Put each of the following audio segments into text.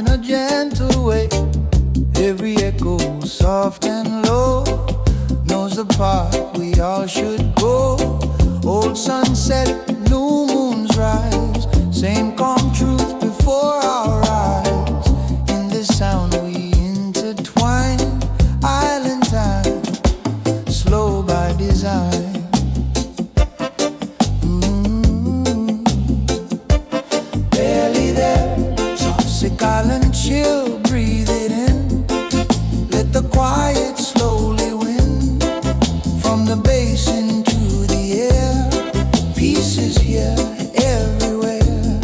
in a gentle way. Every echo, soft and low, knows the path we all should go. Old sunset, new moons rise, same calm truth before our eyes. In this sound we intertwine, island time, slow by design. Barely there, toxic island chill, breathe it in. Let the quiet slowly win, from the bass into the air. Peace is here, everywhere.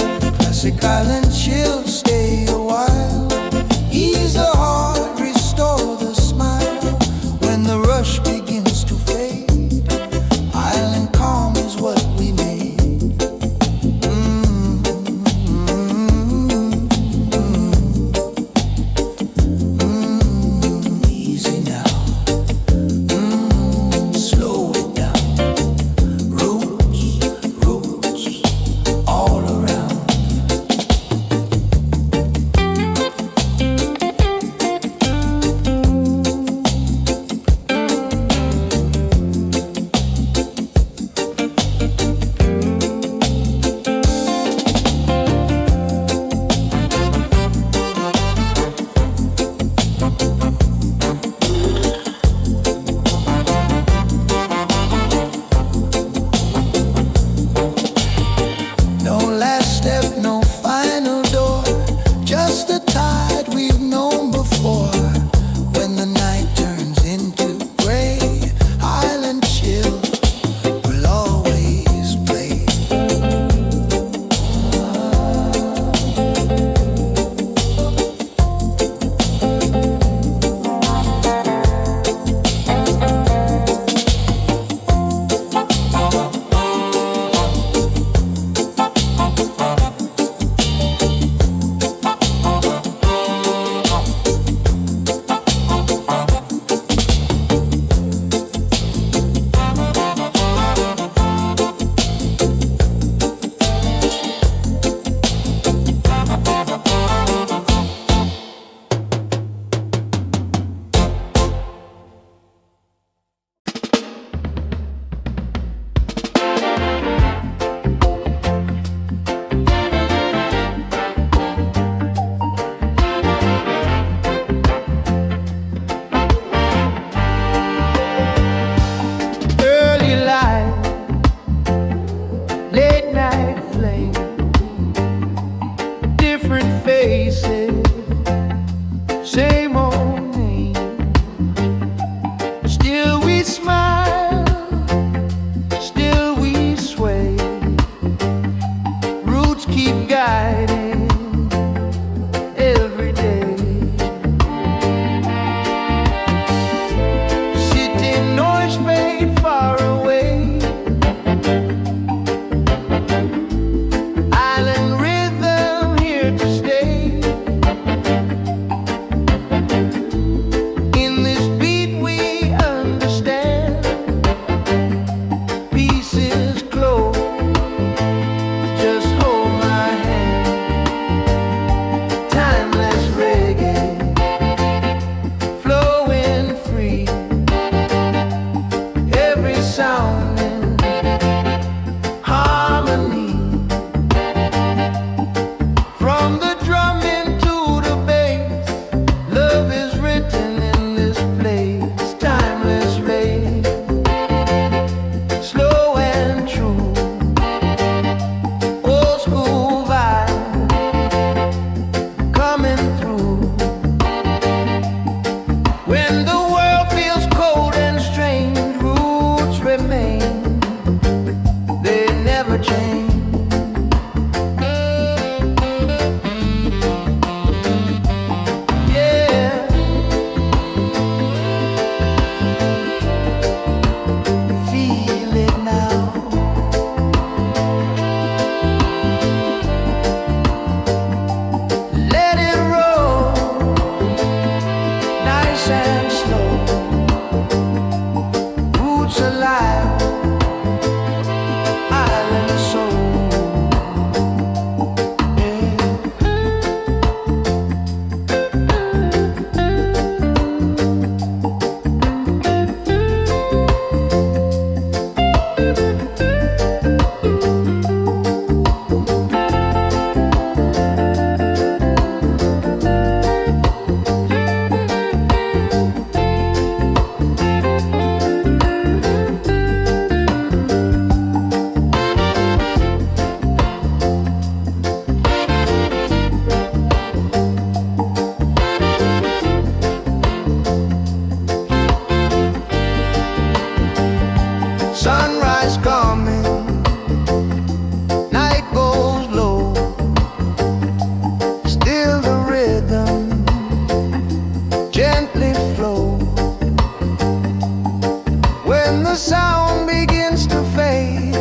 sound begins to fade,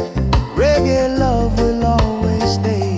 reggae love will always stay.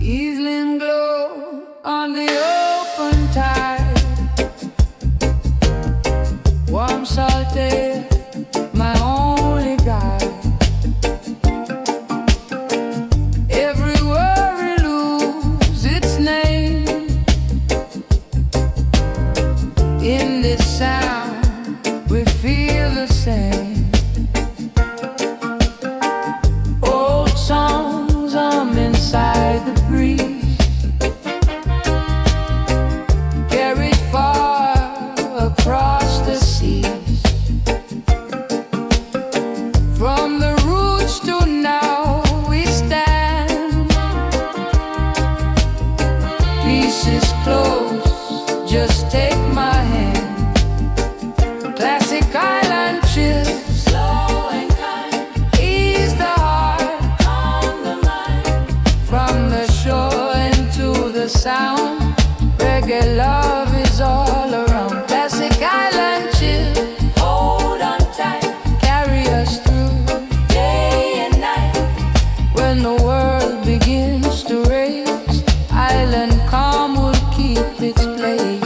Evening glow on the open tide, warm salt air, my only guide. Every worry lose its name in this sound. We feel the same. Old songs inside the breeze, carried far across the seas. From the roots to now we stand, pieces close, just take my hand. Classic island chill, slow and kind, ease the heart, calm the mind. From the shore into the sound, reggae love is all around. Classic island chill, hold on tight, carry us through day and night. When the world begins to race, island calm will keep its place.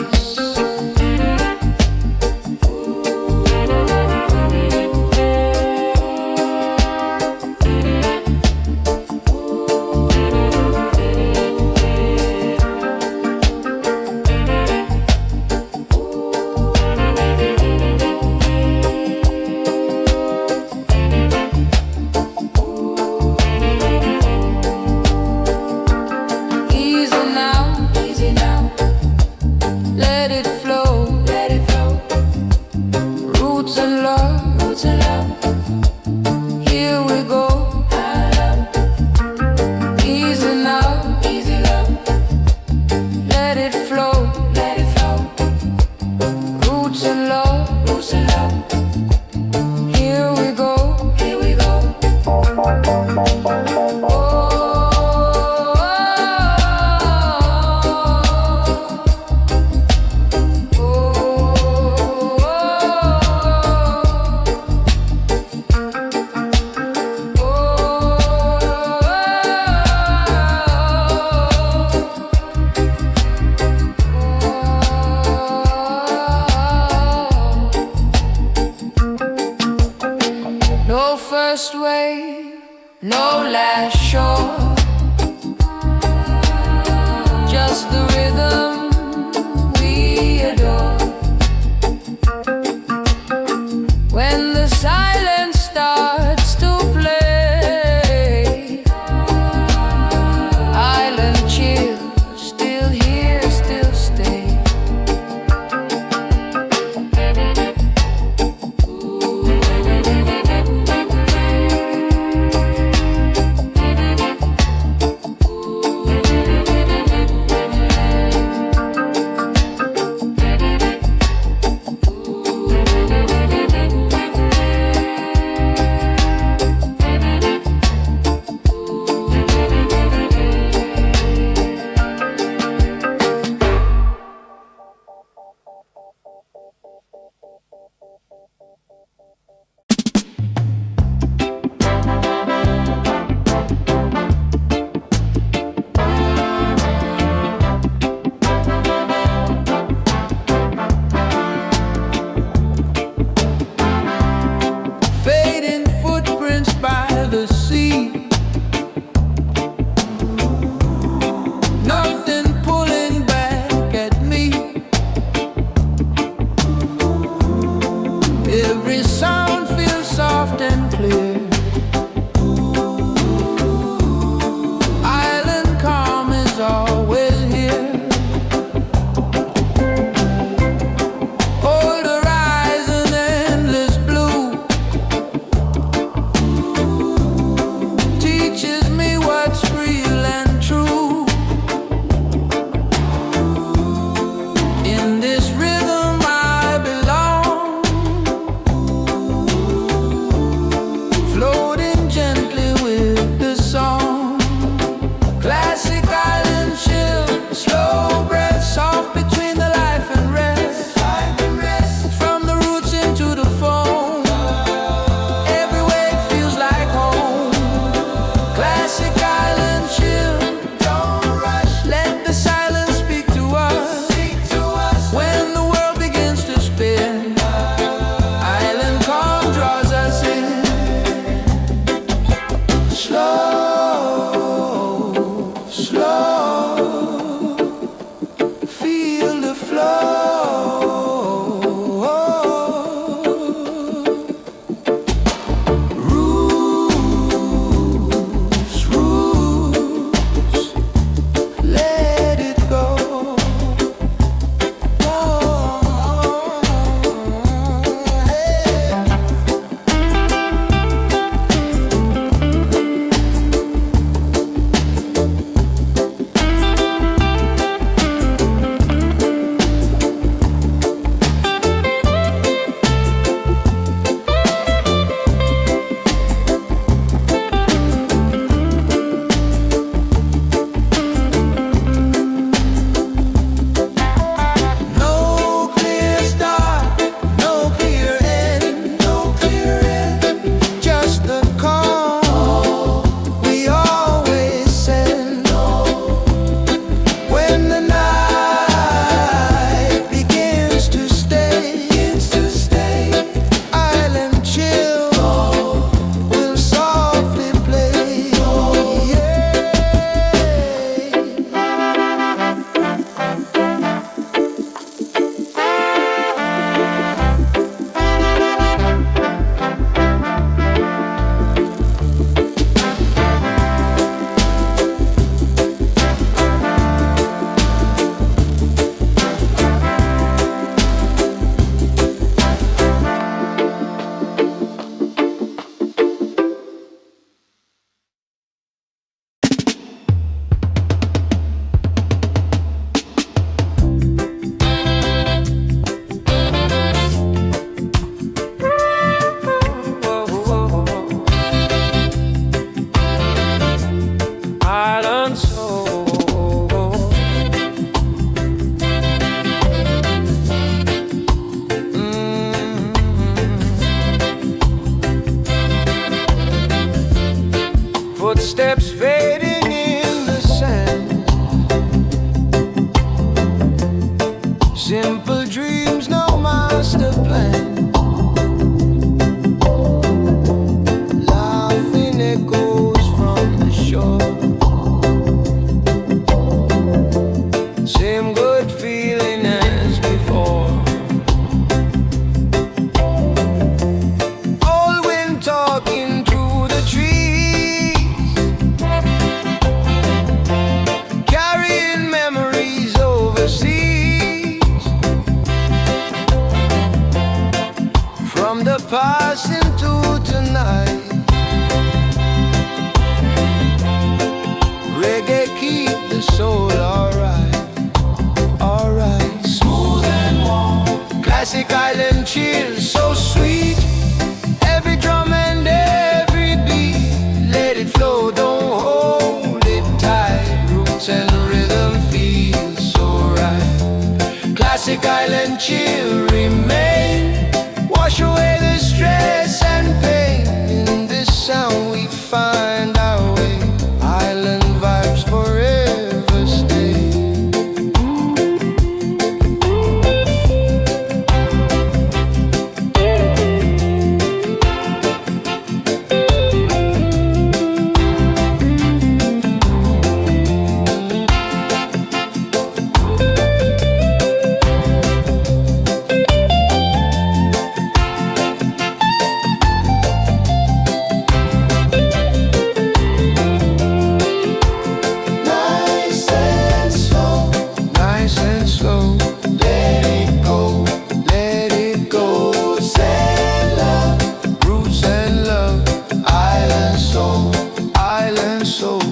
fading in the sand. Simple dreams, no master plan. Laughing echoes from the shore. Same good feeling as before. Old wind talking through the trees, carrying memories overseas. From the past into tonight, reggae keep the soul alright, alright. Smooth and warm, classic island chill, so sweet. Every drum and every beat, let it flow, don't hold it tight. Roots and rhythm feel so right. Classic island chill remain, wash away the stress and pain. In this sound we find our way. Island vibes forever stay. Nice and slow, let it go, let it go. Say love, roots and love, island soul, island soul.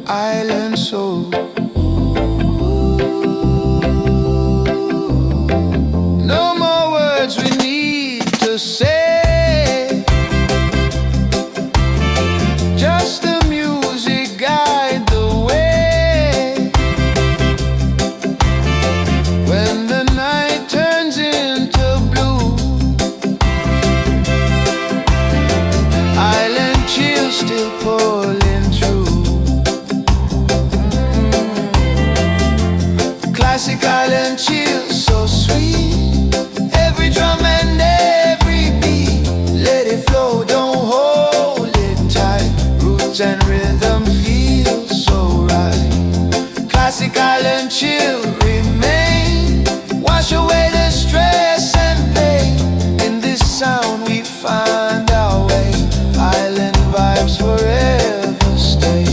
Island soul. No more words we need to say, just the music guide the way. When the night turns into blue, island chill still pulling through. Classic island chill, so sweet. Every drum and every beat, let it flow, don't hold it tight. Roots and rhythm feel so right. Classic island chill remain, wash away the stress and pain. In this sound we find our way. Island vibes forever stay.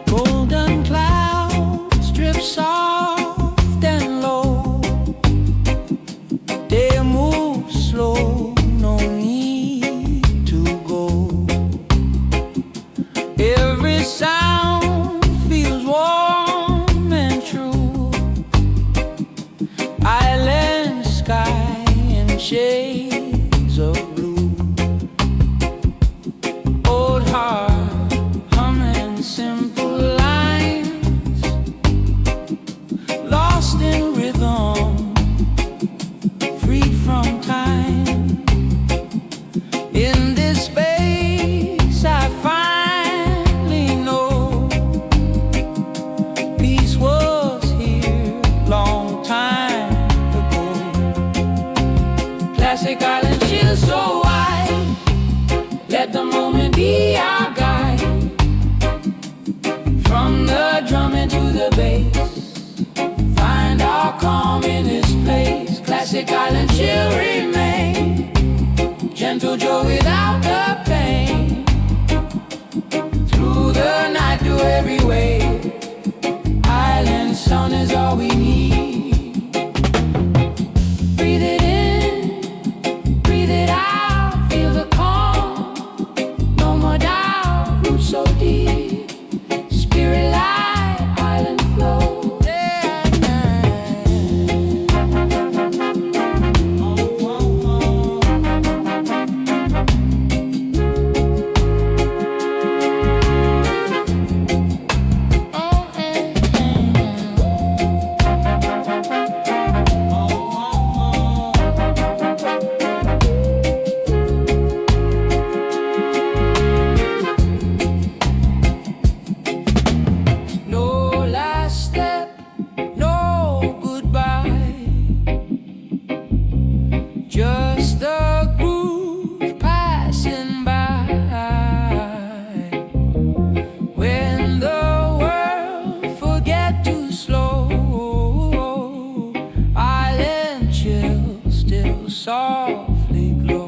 Golden clouds drift soft and low. They move slow, no need to go. Every sound feels warm and true. Island sky in shades of blue. Old heart humming simple lines, lost in rhythm, freed from time. In this space I finally know peace was here long time ago. Classic island chill so wide, let the moment be our guide. joy without the pain. Through the night, through every wave, island sun is all we need. Breathe it in, breathe it out, feel the calm, no more doubt, roots so deep, spirit light, island flow. Just the groove passing by. When the world forget to slow, island chill still softly glow.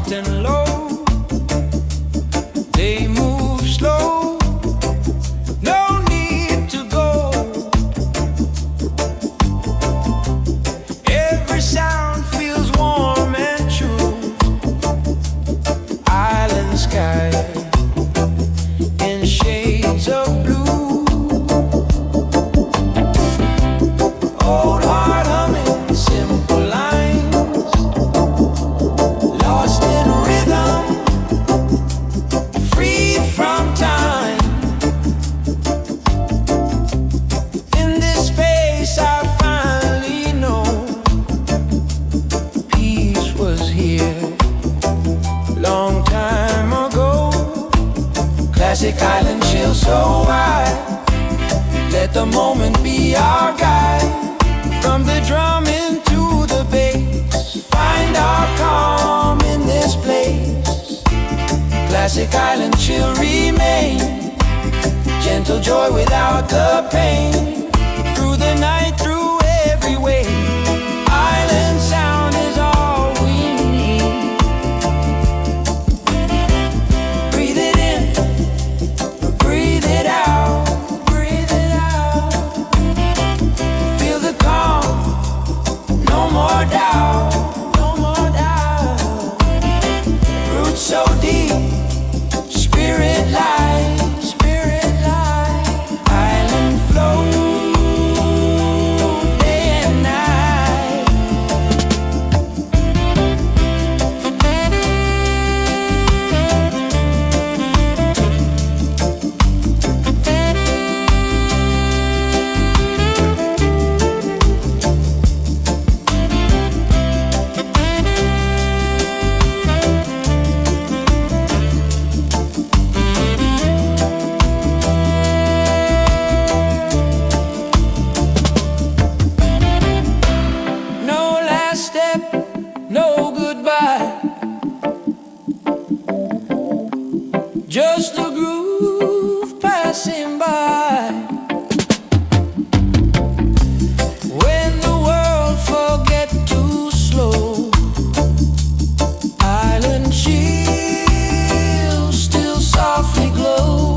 And low, they move slow, no need to go. Every sound feels warm and true. Island sky in shades of blue. Old heart humming simple lines, lost in rhythm, free from time. In this space I finally know peace was here long time ago. Classic island chill so wide, let the moment be our guide. From the drum into the bass, find our calm in this place. Classic island chill remain, gentle joy without the pain. Through the night, through every wave, island sound is all we need. Breathe it in, breathe it out, breathe it out. Feel the calm, no more doubt, no more doubt. Roots so deep, spirit light, spirit light. Island flow, day and night. No last step, no goodbye, just a groove passing by. When the world forget to slow, island chill still softly glow.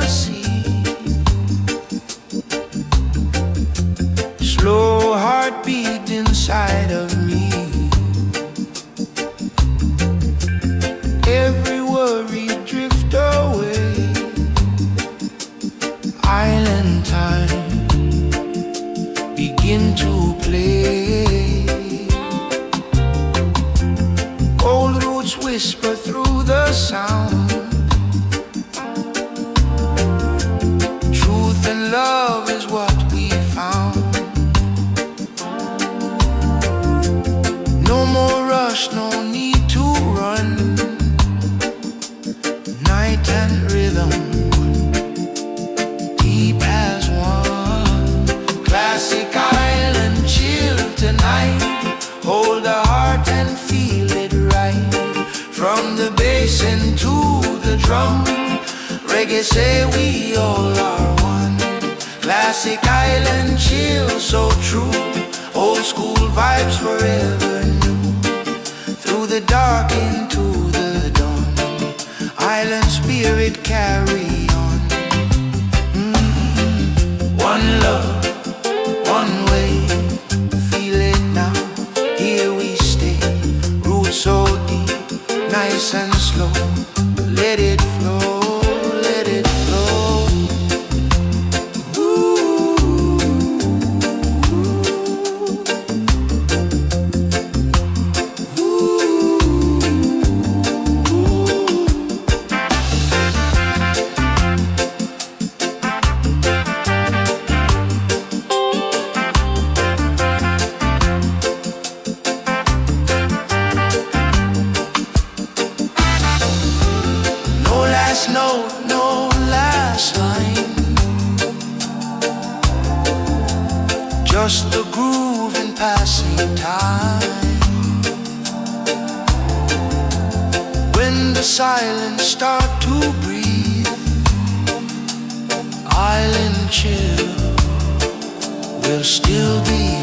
sea. Slow heartbeat inside of me. Every worry drift away. Island time begin to play. Old roots whisper through the sound. Truth and love is what we found. No more rush, no need to run. Night and rhythm, deep as one. Classic island chill tonight. Hold the heart and feel it right. From the bass into the drum, reggae say we all are one. Classic island chill, so true. Old school vibes forever new. Through the dark into the dawn, island spirit carry on. One love, one way, feel it now. Here we stay, roots so deep, nice and slow. Let it flow, let it flow. No last line, just the groove in passing time. When the silence start to breathe, island chill will still believe.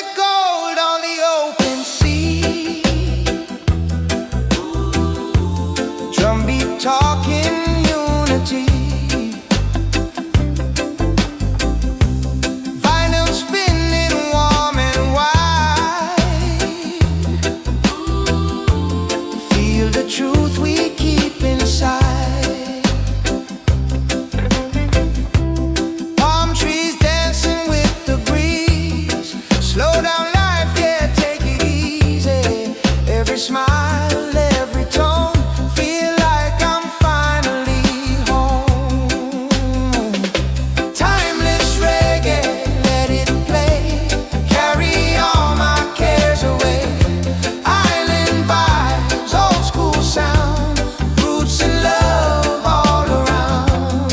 like gold on the open sea. Drumbeat talking unity. Vinyl spinning warm and wide. Feel the truth we keep inside. Palm trees dancing with the breeze. Slow down life, yeah, take it easy. Every smile, every tone, feel like I'm finally home. Timeless reggae, let it play. Carry all my cares away. Island vibes, old school sound, roots and love all around.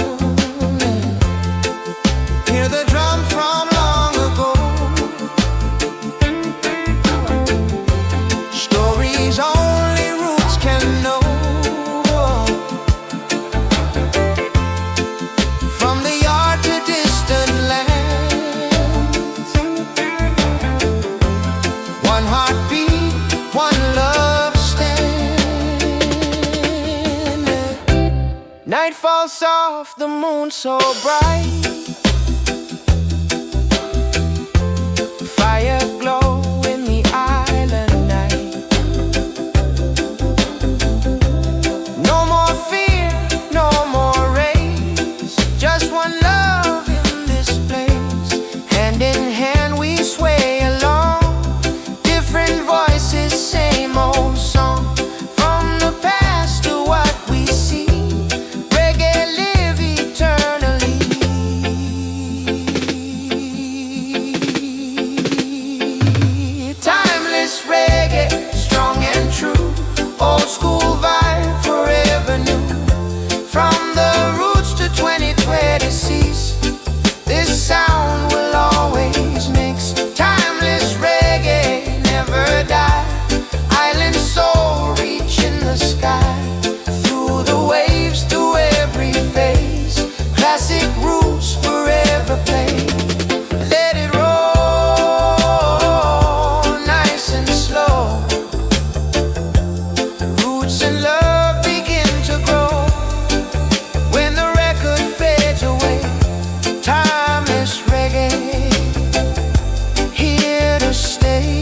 Hear the drum from long ago. Stories only roots can know. From the yard to distant lands. One heartbeat, one love stand. Night falls soft, the moon so bright. Fire glow in the island night. No more fear, no more race. Just one love in this place. Hand in hand we sway along. Different voices, same old song. From the past to what we see. Reggae live eternally. Timeless reggae, strong and true. Old school vibe, forever new. From the roots to 2026, this sound will always mix. Timeless reggae, never die. Island soul reaching the sky. Through the waves, through every phase. Classic roots forever play. Let it roll, nice and slow. Roots and love begin to grow. When the record fades away, timeless reggae, here to stay.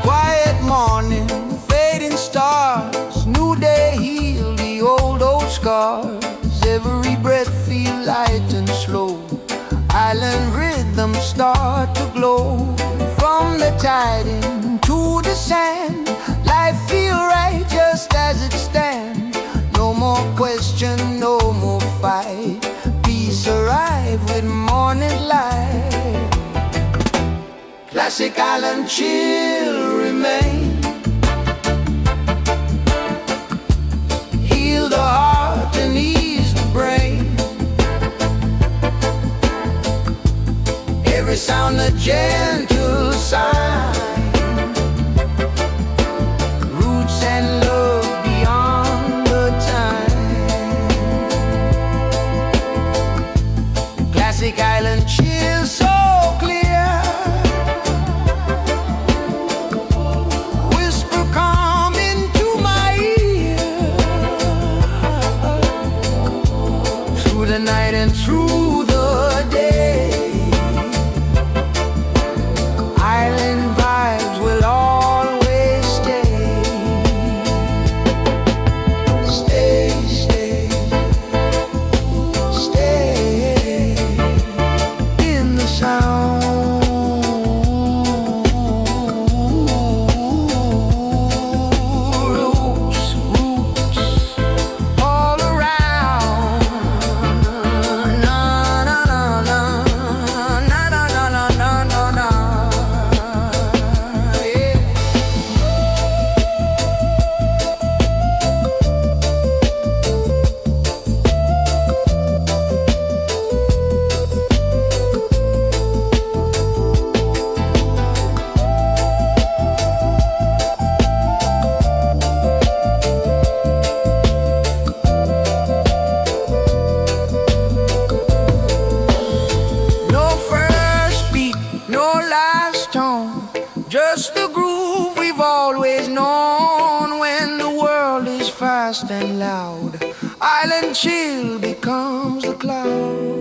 Quiet morning, fading stars. New day heal the old scars. Every breath feel light and slow. Island rhythms start to glow. From the tiding to the sand, life feel right just as it stands. No more question, no more fight. Peace arrive with morning light. Classic island chill remain. Heal the heart and ease the brain. Every sound a gentle sign. Roots and love beyond the time. Classic island chill so clear. Whisper calm into my ear. Through the night and through the day. last tone, just the groove we've always known. When the world is fast and loud, island chill becomes the cloud.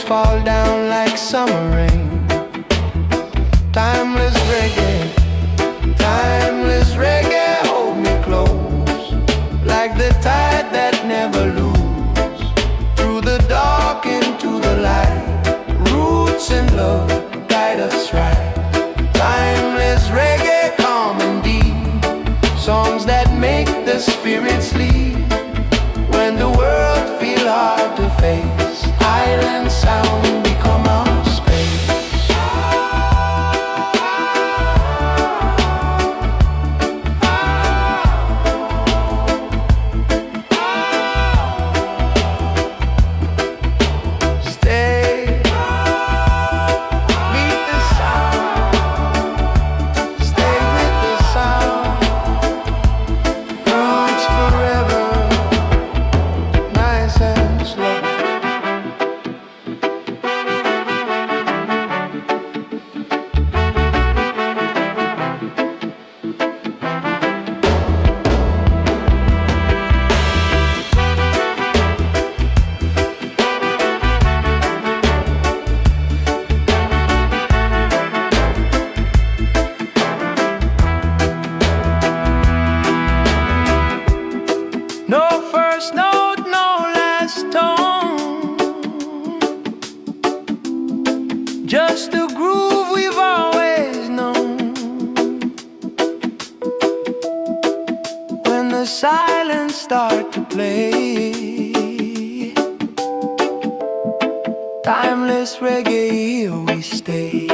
Fall down like summer rain. Timeless reggae, timeless reggae, hold me close, like the tide that never lose, through the dark into the light. Roots and love guide us right. Timeless reggae, calm and deep, songs that make the spirit sleep. When the world feel hard to face, island sound become our space. Stay, meet the sound, stay with the sound. Roots forever, nice and slow. No first note, no last tone, just the groove we've always known. When the silence start to play, timeless reggae, here we stay.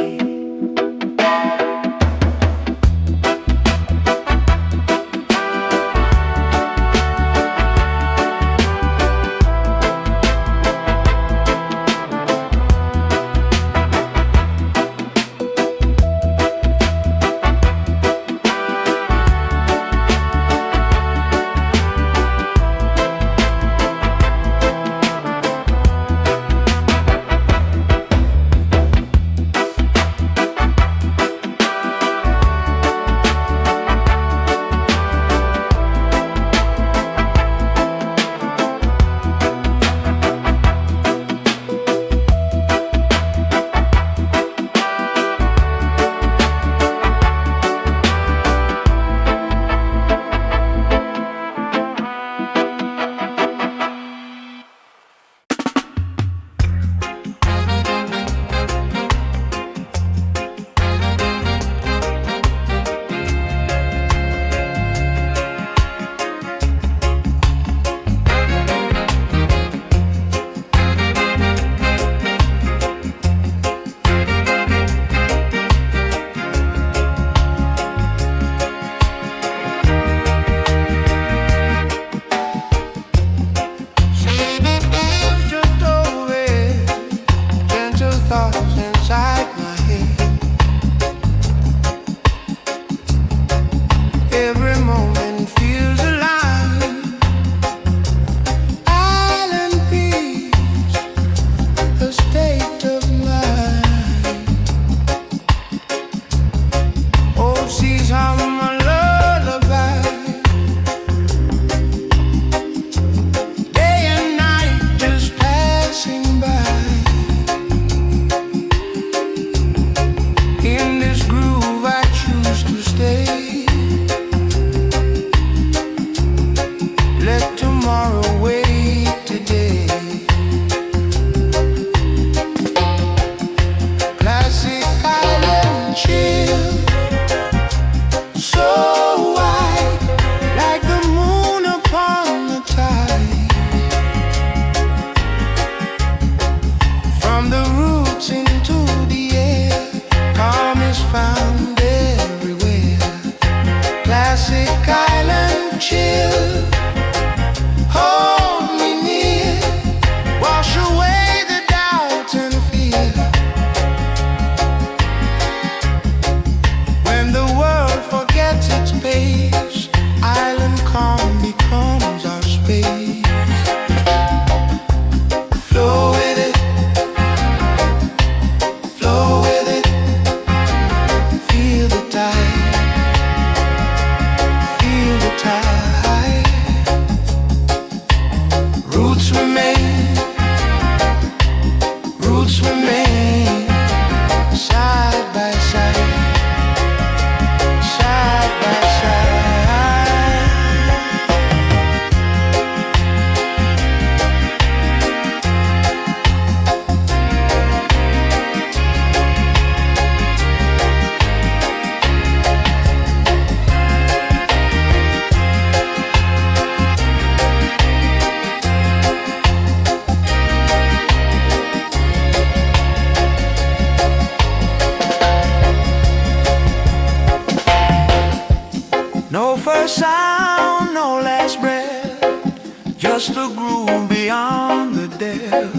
first sound, no last breath, just a groove beyond the depth.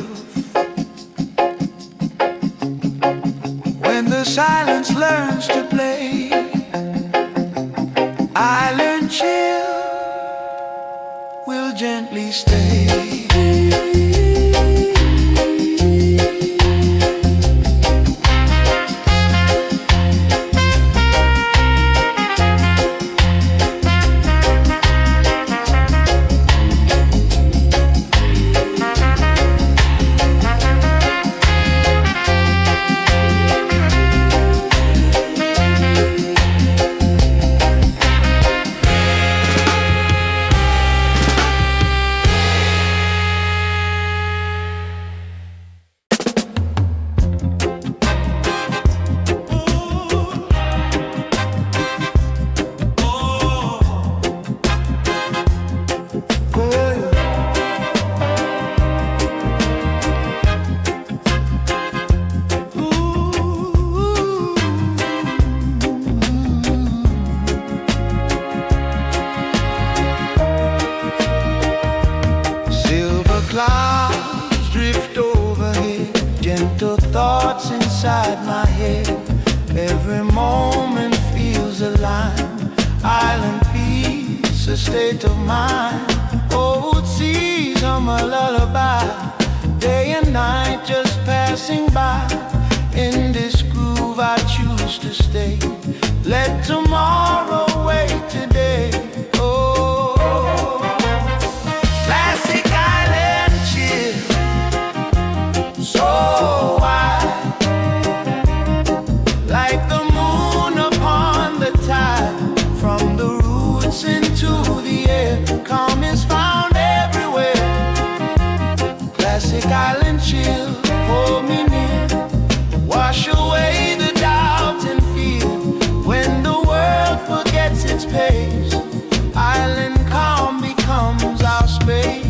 When the silence learns to play, island chill will gently stay. Clouds drift overhead, gentle thoughts inside my head. Every moment feels alive. Island peace, a state of mind. Old seas hum a lullaby. Day and night just passing by. In this groove I choose to stay. Let tomorrow wait today. So wide, like the moon upon the tide. From the roots into the air, calm is found everywhere. Classic island chill, hold me near. Wash away the doubt and fear. When the world forgets its pace, island calm becomes our space.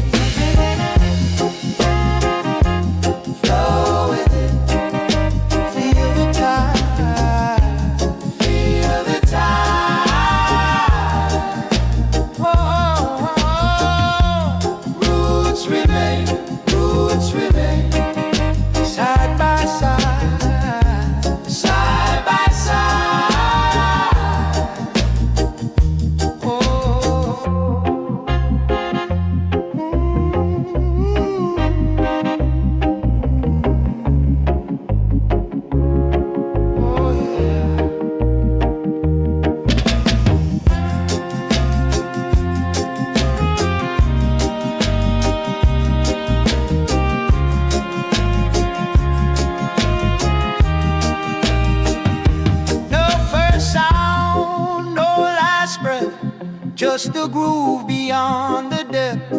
Just the groove beyond the depth.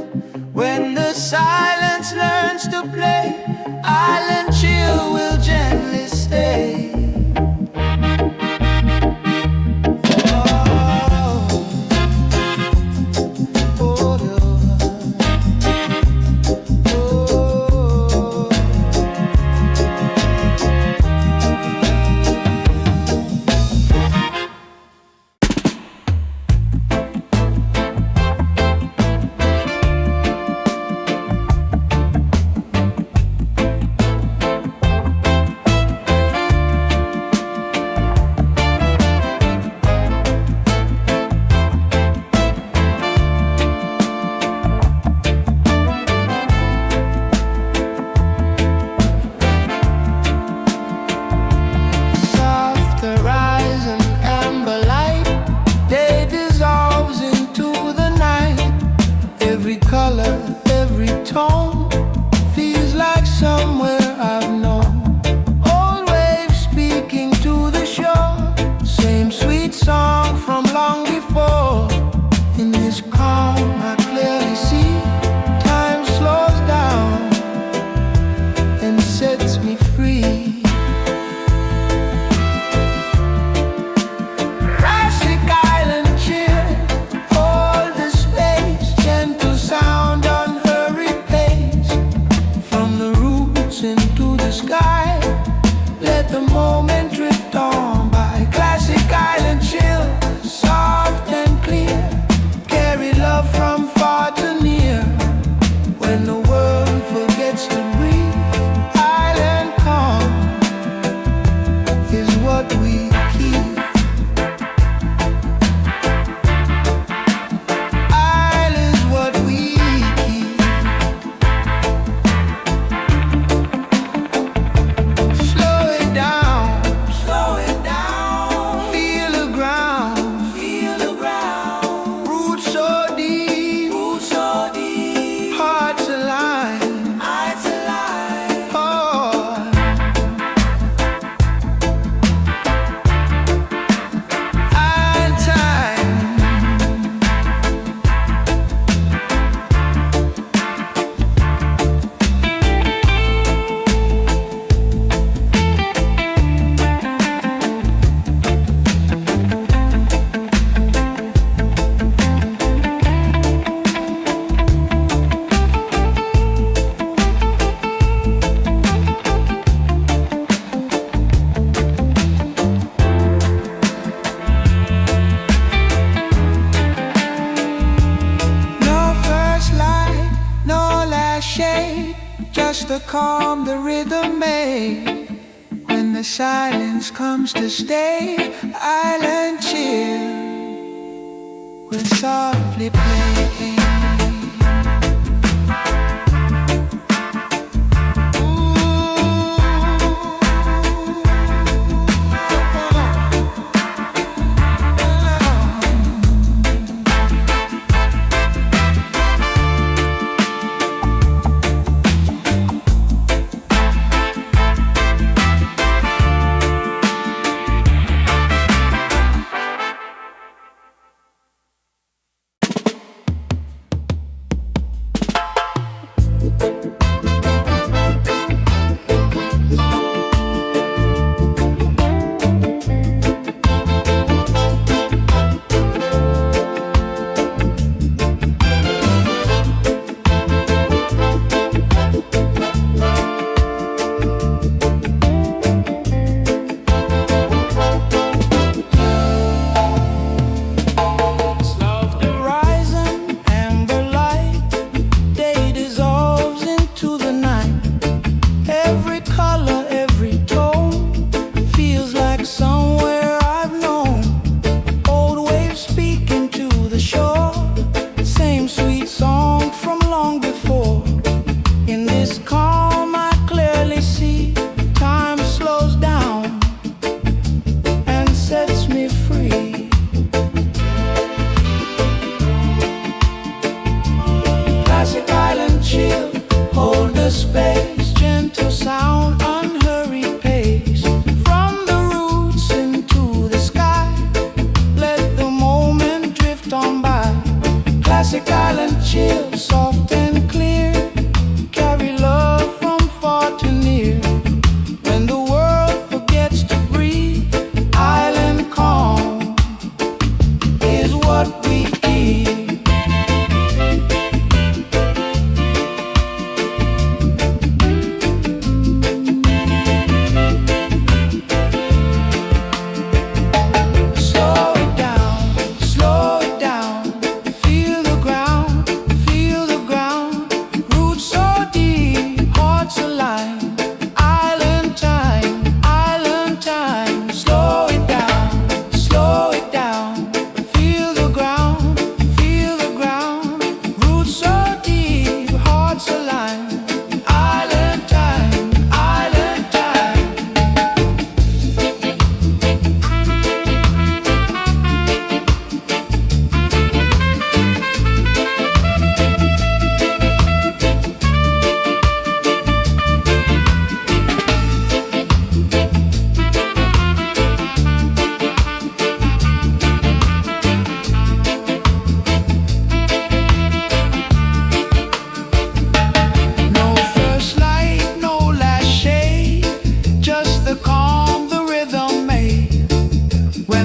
When the silence learns to play, island chill will gently stay. the calm the rhythm made. When the silence comes to stay, island chill will softly play. Classic island chill, soft and clear, carry love from far to near. When the world forgets to breathe, island calm is what we give.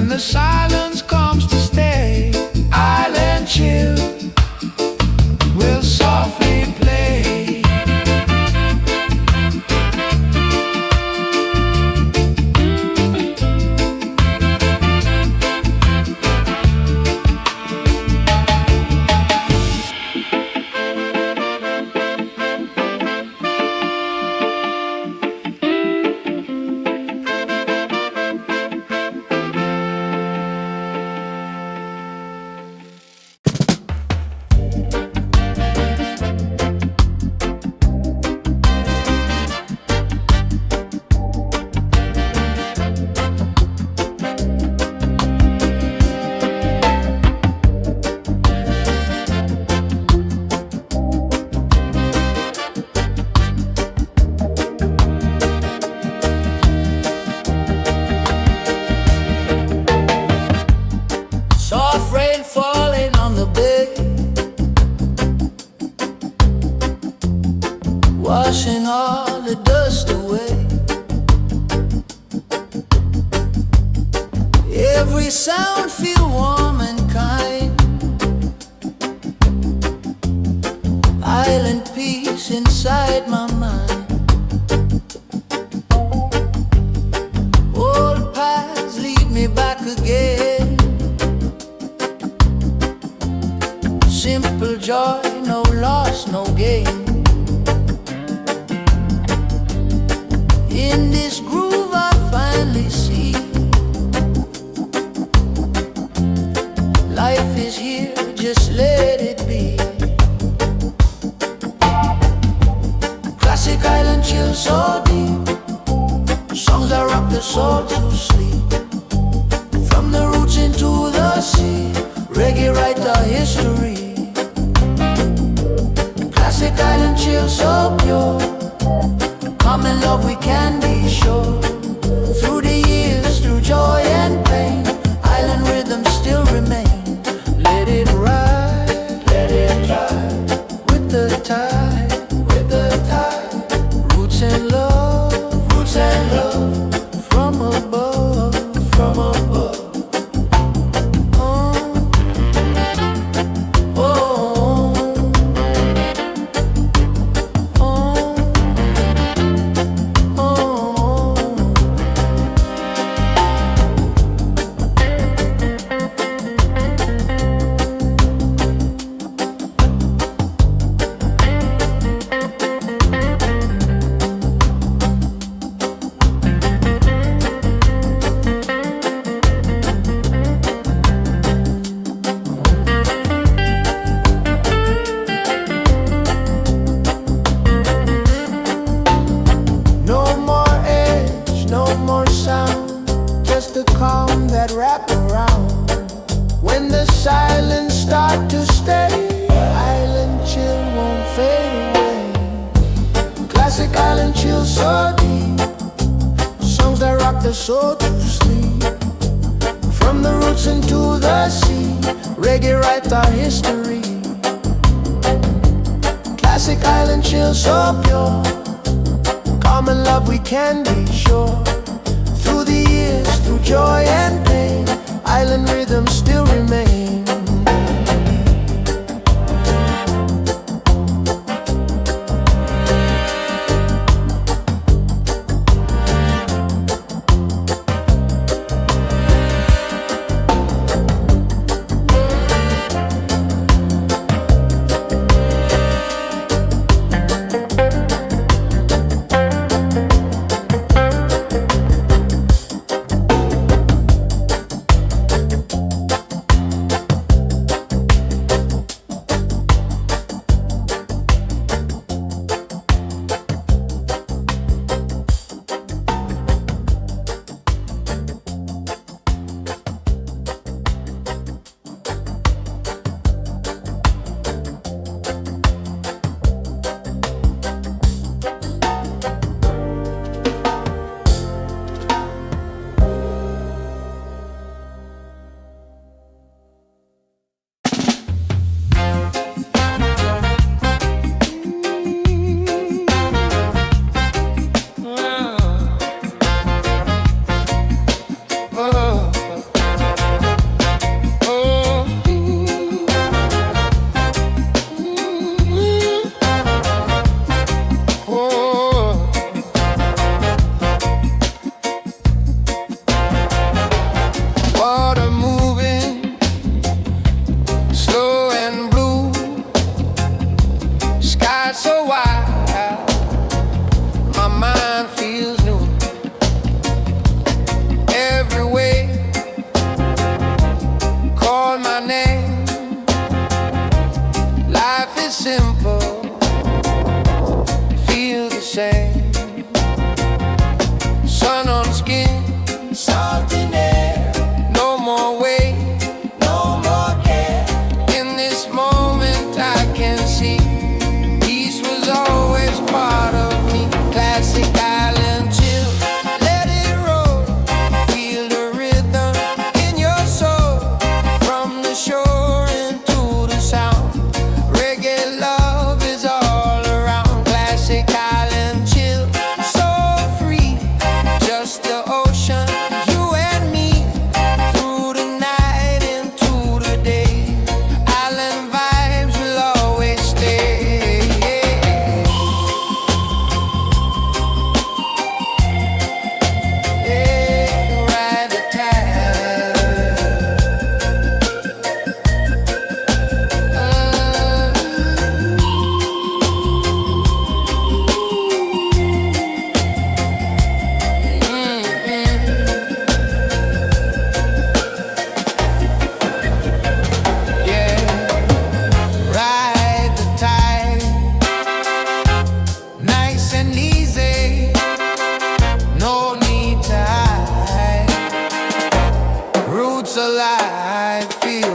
The silence comes to stay, island chill will softly play. Soft rain falling on the bay, washing all the dust away. Every sound feel warm and kind. Island peace inside my mind. Old paths lead me back again. Simple joy, no loss, no gain. see reggae write our history. Classic island chill so pure. Common love we can be sure. Through the years, through joy and pain, island rhythms still remain. Let it ride, let it ride with the tide, with the tide. Roots and love, roots and love from above, from above. Just the calm that wrap around. When the silence start to stay, island chill won't fade away. Classic island chill so deep. Songs that rock the soul to sleep. From the roots into the sea, reggae write our history. Classic island chill so pure. Common love we can be sure. Through the years, through joy and pain, island rhythms still remain. roots alive, feel